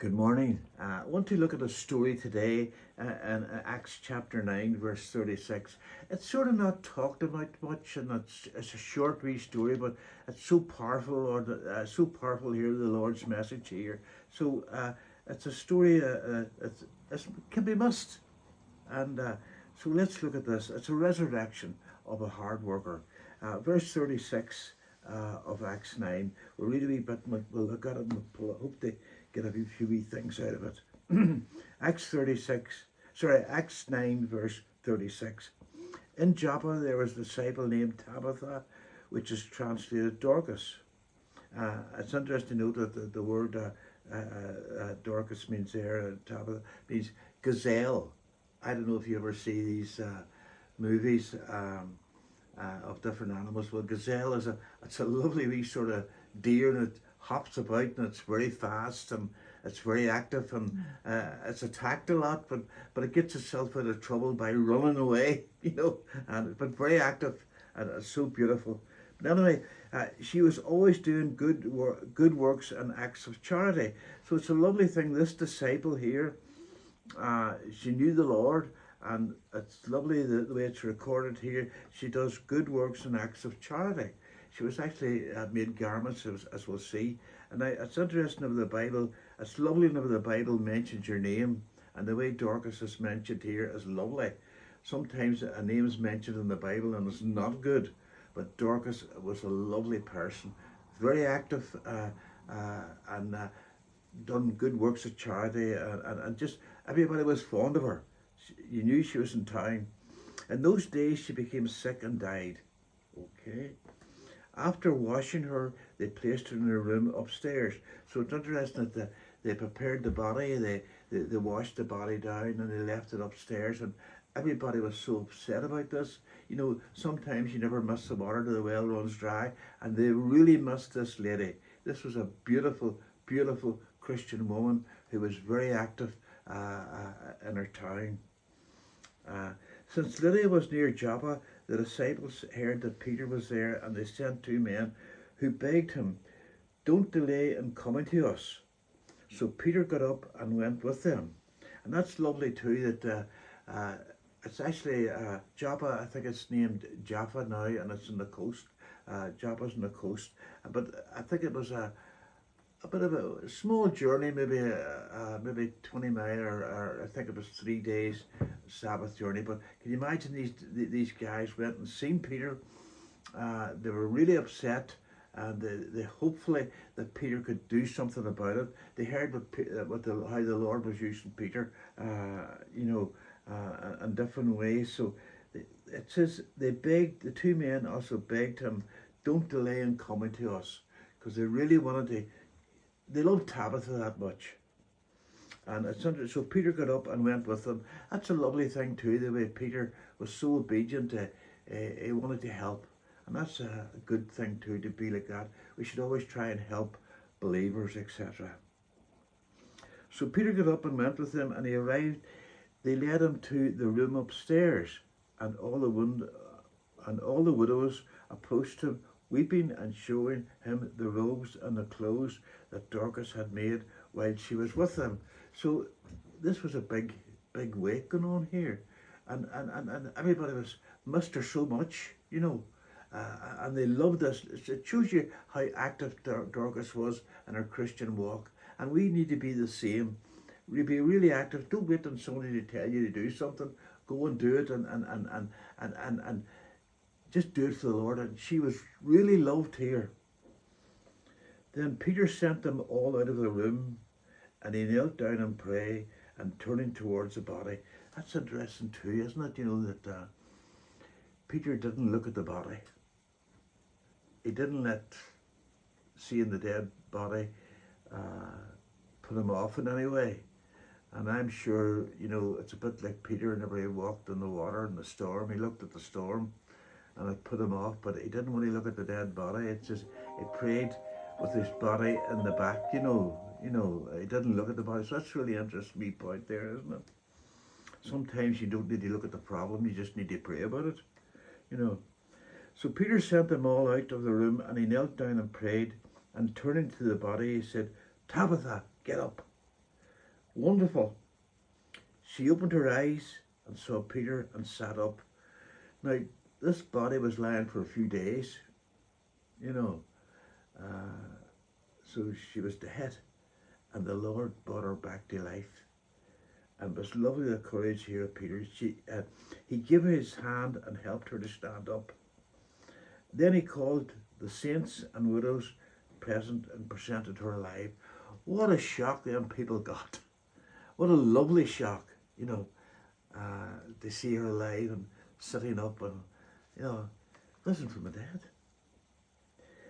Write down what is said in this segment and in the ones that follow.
Good morning. I want to look at a story today in Acts chapter 9, verse 36. It's sort of not talked about much, and it's a short wee story, but it's so powerful, so powerful here, the Lord's message here. So it's a story, it can be missed. And so let's look at this. It's a resurrection of a hard worker. Verse 36 of Acts 9. We'll read a wee bit, we'll look at it, and we'll hope to get a few wee things out of it. Acts 9, verse 36. In Joppa there was a disciple named Tabitha, which is translated Dorcas. It's interesting to note that the word Dorcas means there, Tabitha means gazelle. I don't know if you ever see these movies of different animals. Well, gazelle it's a lovely wee sort of deer, and it hops about, and it's very fast, and it's very active, and it's attacked a lot, but it gets itself out of trouble by running away, but very active, and it's so beautiful. But anyway, she was always doing good works and acts of charity. So it's a lovely thing. This disciple here, she knew the Lord, and it's lovely the way it's recorded here. She does good works and acts of charity. She was actually made garments, as we'll see. And it's interesting of the Bible. It's lovely whenever the Bible mentions your name, and the way Dorcas is mentioned here is lovely. Sometimes a name is mentioned in the Bible and it's not good, but Dorcas was a lovely person, very active, and done good works of charity, and just everybody was fond of her. You knew she was in town. In those days she became sick and died. Okay. After washing her, they placed her in a room upstairs. So it's interesting that they prepared the body, they washed the body down, and they left it upstairs, and everybody was so upset about this. Sometimes you never miss the water till the well runs dry, and they really missed this lady. This was a beautiful, beautiful Christian woman who was very active in her town. Since Lydia was near Joppa, the disciples heard that Peter was there, and they sent two men who begged him, "Don't delay in coming to us." So Peter got up and went with them. And that's lovely too, that it's actually Joppa. I think it's named Jaffa now, and it's on the coast. Joppa's on the coast. But I think it was a bit of a small journey, maybe 20 miles, or I think it was 3 days Sabbath journey. But can you imagine these guys went and seen Peter? They were really upset, and they hopefully that Peter could do something about it. They heard how the Lord was using Peter, in different ways. So it says the two men also begged him, "Don't delay in coming to us," because they really wanted to. They loved Tabitha that much. And so Peter got up and went with them. That's a lovely thing too, the way Peter was so obedient. He wanted to help. And that's a good thing too, to be like that. We should always try and help believers, etc. So Peter got up and went with them, and he arrived. They led him to the room upstairs, and all the widows approached him, weeping and showing him the robes and the clothes that Dorcas had made while she was with them. So this was a big wake going on here, and everybody missed her so much, and they loved this. It shows you how active Dorcas was in her Christian walk, and we need to be the same. We be really active. Don't wait on somebody to tell you to do something. Go and do it, and just do it for the Lord. And she was really loved here. Then Peter sent them all out of the room, and he knelt down and prayed, and turning towards the body. That's interesting too, isn't it? That Peter didn't look at the body. He didn't let seeing the dead body put him off in any way. And I'm sure, it's a bit like Peter whenever he walked in the water in the storm. He looked at the storm, and it put him off, but he didn't really look at the dead body. It's just he prayed with his body in the back, he didn't look at the body. So that's really interesting wee point there, isn't it? Sometimes you don't need to look at the problem, you just need to pray about it, So Peter sent them all out of the room, and he knelt down and prayed, and turning to the body he said, "Tabitha, get up." Wonderful. She opened her eyes and saw Peter and sat up. Now, this body was lying for a few days, you know, so she was dead, and the Lord brought her back to life. And it was lovely the courage here of Peter. He gave her his hand and helped her to stand up. Then he called the saints and widows present and presented her alive. What a shock them people got. What a lovely shock, you know, to see her alive and sitting up and, you know, risen from the dead.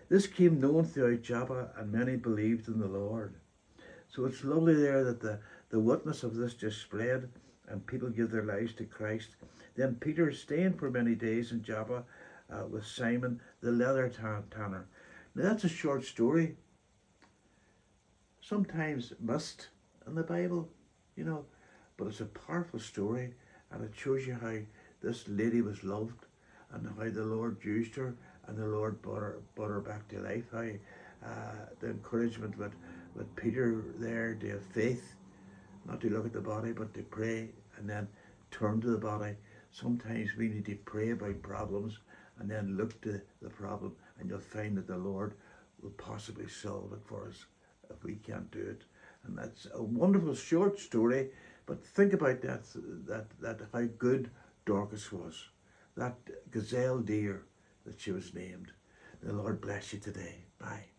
This came known throughout Joppa, and many believed in the Lord. So it's lovely there that the witness of this just spread and people give their lives to Christ. Then Peter staying for many days in Joppa with Simon the leather tanner. Now that's a short story, sometimes missed in the Bible, you know, but it's a powerful story, and it shows you how this lady was loved and how the Lord used her and the Lord brought her back to life. How the encouragement with Peter there to have faith, not to look at the body but to pray and then turn to the body. Sometimes we need to pray about problems and then look to the problem, and you'll find that the Lord will possibly solve it for us if we can't do it. And that's a wonderful short story, but think about that how good Dorcas was, that gazelle deer that she was named. The Lord bless you today. Bye.